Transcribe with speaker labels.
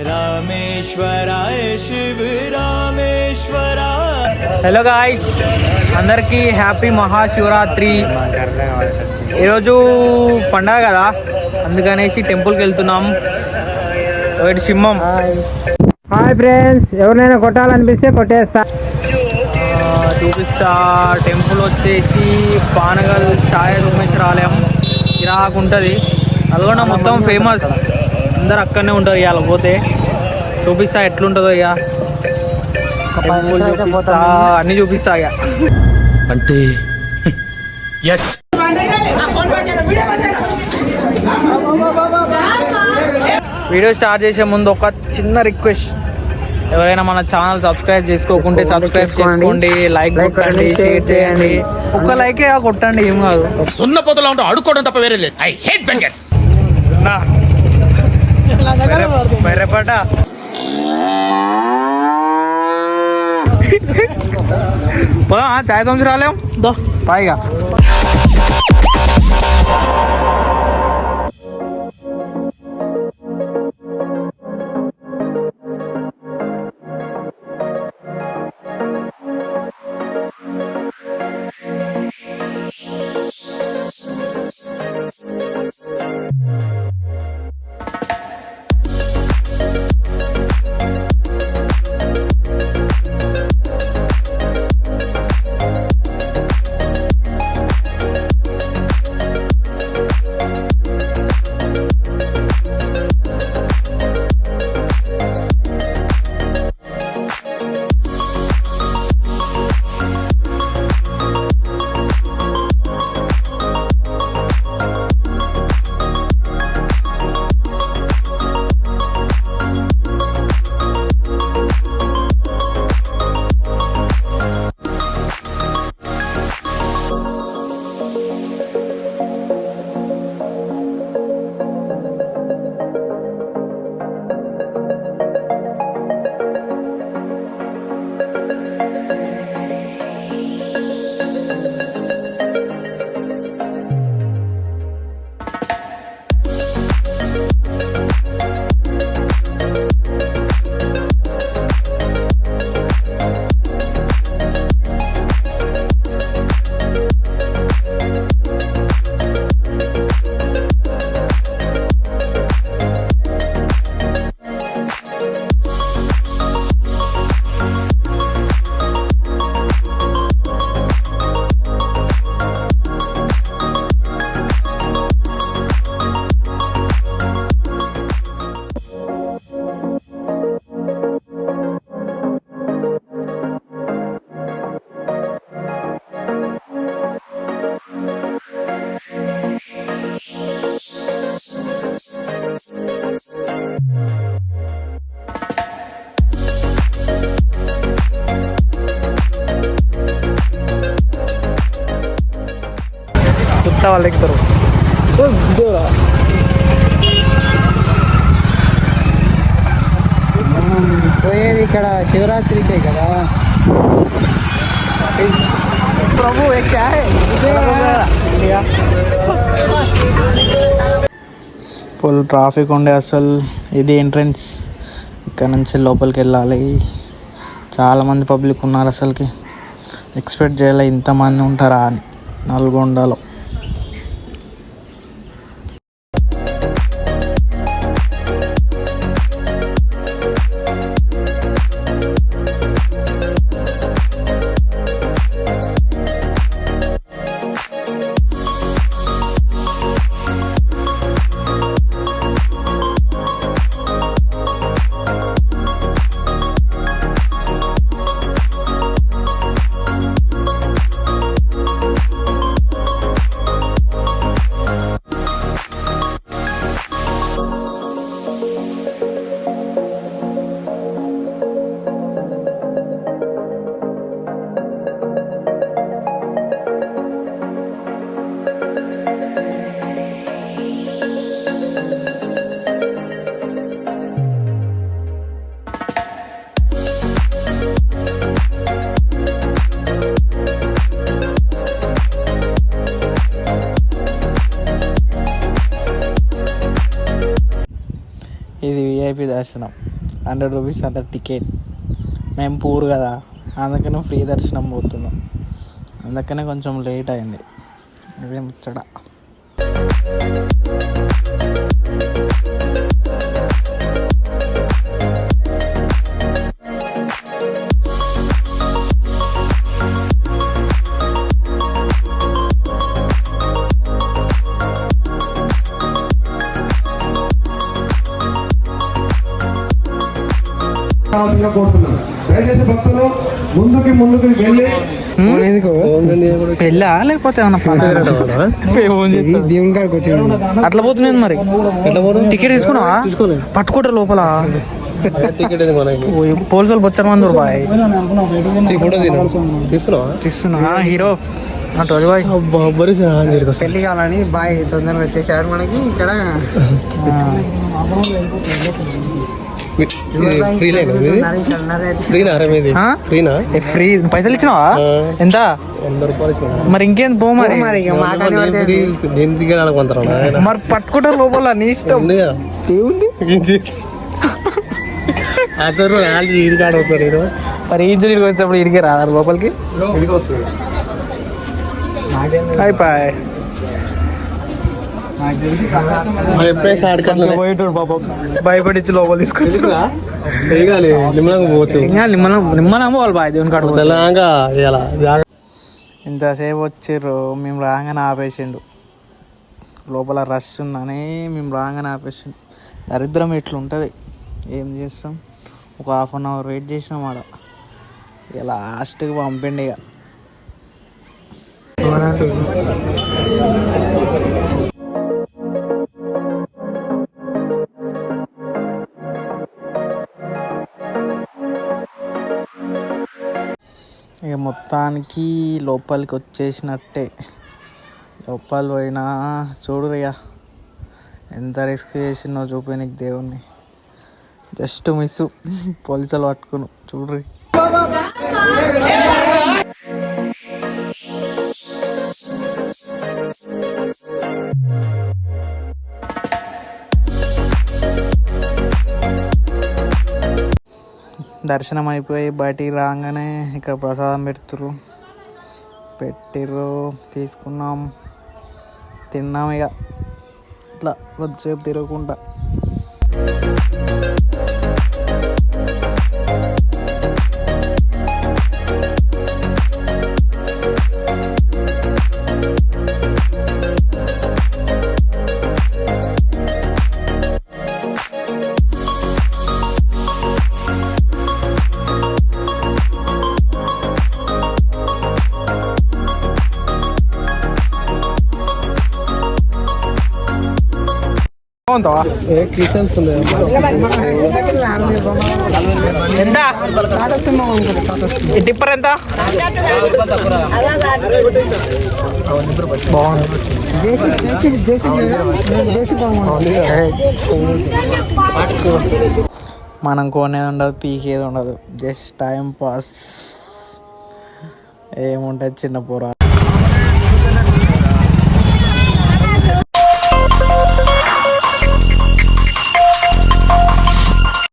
Speaker 1: రామేశ్వరాయ Shiva రామేశ్వరాయ.
Speaker 2: Hello guys, అందరికీ happy Mahashivratri. ఈరోజు పండగ కదా, అందుకనేసి టెంపుల్కి వెళ్తున్నాం. ఒకటి సింహం.
Speaker 3: హాయ్ ఫ్రెండ్స్, ఎవరినైనా కొట్టాలనిపిస్తే కొట్టేస్తా.
Speaker 2: చూపిస్తా. టెంపుల్ వచ్చేసి పానగల్ ఛాయ సోమేశ్వర ఆలయం. ఇలాగుంటుంది. నల్గొండ మొత్తం ఫేమస్, అందరు అక్కడనే ఉంటారు. ఇవాళ పోతే చూపిస్తా ఎట్లుంటుందో. ఇక చూపిస్తా, అన్నీ చూపిస్తా. ఇక
Speaker 1: అంటే ఎస్
Speaker 2: వీడియో స్టార్ట్ చేసే ముందు ఒక చిన్న రిక్వెస్ట్, ఎవరైనా మన ఛానల్ సబ్స్క్రైబ్ చేసుకోకుంటే సబ్స్క్రైబ్ చేసుకోండి, లైక్ కొట్టండి, షేర్ చేయండి. ఒక్క లైకే కొట్టండి, ఏం కాదు.
Speaker 4: ఉన్న పొదలో ఉంటే అడుక్కోవడం తప్ప వేరే లేదు. I hate bangers.
Speaker 2: బర్రెపట ఛాయ్ సంవత్సరాలేం దో పైగా. వాళ్ళు ఎక్కుతారు.
Speaker 3: పోయేది ఇక్కడ శివరాత్రికే కదా
Speaker 2: ప్రభు. ఫుల్ ట్రాఫిక్ ఉండే అసలు. ఇది ఎంట్రన్స్, ఇక్కడ నుంచి లోపలికి వెళ్ళాలి. చాలామంది పబ్లిక్ ఉన్నారు. అసలుకి ఎక్స్పెక్ట్ చేయాలి ఇంతమంది ఉంటారా అని నల్గొండలో. ఇది విఐపి దర్శనం. 100 రూపీస్ అంత టికెట్. మేము పూర్ కదా, అందుకనే ఫ్రీ దర్శనం పోతున్నాం, అందుకనే కొంచెం లేట్ అయింది. ఇదే ముచ్చట.
Speaker 5: కోరుతున్నాను. దయచేసి భక్తులు ముందుకు వెళ్ళి
Speaker 2: పెళ్ళా లేకపోతే
Speaker 3: దేవుని కాడికి వచ్చాడు.
Speaker 2: అట్లా పోతున్నాయి మరి. టికెట్ తీసుకున్నావా? పట్టుకుంటారు లోపల. పోలీసులు బొచ్చర్ మంది బాయ్ తీస్తున్నా హీరో బాయ్.
Speaker 3: పెళ్లి కావాలని బాయ్ తొందరగా వచ్చేసాడు మనకి ఇక్కడ.
Speaker 2: ఫ్రీ పైసలు ఇచ్చినావా? ఎంత మరి? ఇంకేం పో మరి. మరి పట్టుకుంటారు లోపల, నీ ఇష్టం. మరి ఇంజనీర్ వచ్చినప్పుడు ఇడికే రాదా లోపలికి? అయిపోయి భయపడిచ్చి లోపల తీసుకొచ్చి నిమ్మలం పోవాలి బాయ్ దేవుని కాడ. ఇంతసేపు వచ్చిర్రు, మేము రాగానే ఆపేసిండు. లోపల రష్ ఉందని మేము రాగానే ఆపేసిండు. దరిద్రం ఎట్లుంటుంది, ఏం చేస్తాం. ఒక 1/2 అవర్ వెయిట్ చేసినాం ఆడ. ఇక లాస్ట్కి పంపిండి. ఇక మొత్తానికి లోపలికి వచ్చేసినట్టే. లోపల పోయినా చూడు ఇక ఎంత రిస్క్ చేసినో చూపి నీకు దేవుణ్ణి. జస్ట్ మిస్, పోలీసులు పట్టుకును చూడ్రి. దర్శనం అయిపోయి బయటికి రాగానే ఇక్కడ ప్రసాదం పెట్టిర్రు, తీసుకున్నాం, తిన్నాం. ఇక ఇట్లా కొద్దిసేపు తిరగకుండా ఎంత టిప్పర్ ఎంత బాగుంది. మనం కొనేది ఉండదు, పీకేది ఉండదు, జస్ట్ టైం పాస్. ఏముంటుంది చిన్న పోరా.